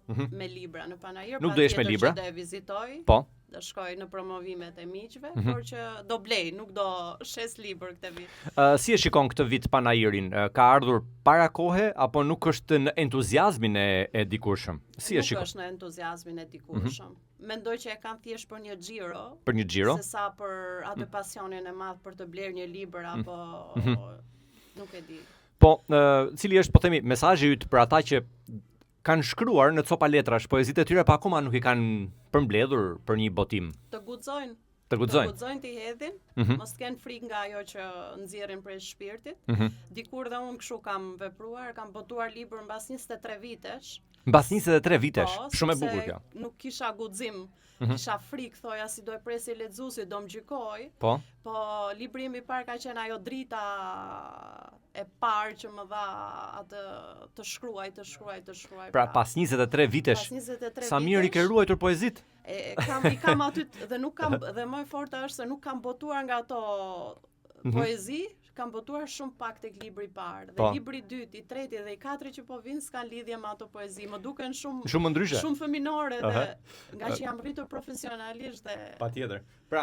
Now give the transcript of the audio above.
me libra në panajër, Nuk do jesh me libra. Që do e vizitoj. Po. Do shkoj në promovimet e miqve, por që do blej, nuk do shes libër këtë vit. Si e shikon këtë vit panajirin? Ka ardhur para kohe apo nuk është në entuziazmin e dikurshëm? Si e shikon? Nuk është në entuziazmin e dikurshëm. Mendoj që e kanë thjesht për një xhiro. Për një xhiro? Sesa për atë pasionin e madh për të blerë një libër apo nuk e di. Po, cili është, po themi, mesazhi yt për ata që kanë shkruar në copa letrash poezitë e tyre, pa akoma nuk i kanë përmbledhur për një botim. Të guxojnë. Të guxojnë. Të guxojnë të hedhin, mos kenë frikë nga ajo që nxjerrin prej shpirtit. Dikur dhe unë kështu kam vepruar, kam botuar libër mbas 23 vitesh. Mbas 23 vitesh, shumë e bukur kjo. Nuk kisha guxim. Kisha frikë, thoja si do e presi lexuesi, do më gjykoj. Po libri im i parë ka qenë ajo drita e parë që më dha atë të shkruaj. Pra pas 23 vitesh. Sa mirë i ke ruajtur poezitë? I kam aty dhe nuk kam dhe më e forta është se nuk kam botuar nga ato poezi, kam botuar shumë pak tek libri i parë. Dhe libri i dytë, i treti dhe i katërt që po vinë s'kan lidhje me ato poezi. Më duken shumë ndryshe. Shumë fëminore dhe nga që jam rritur profesionalisht dhe patjetër. Pra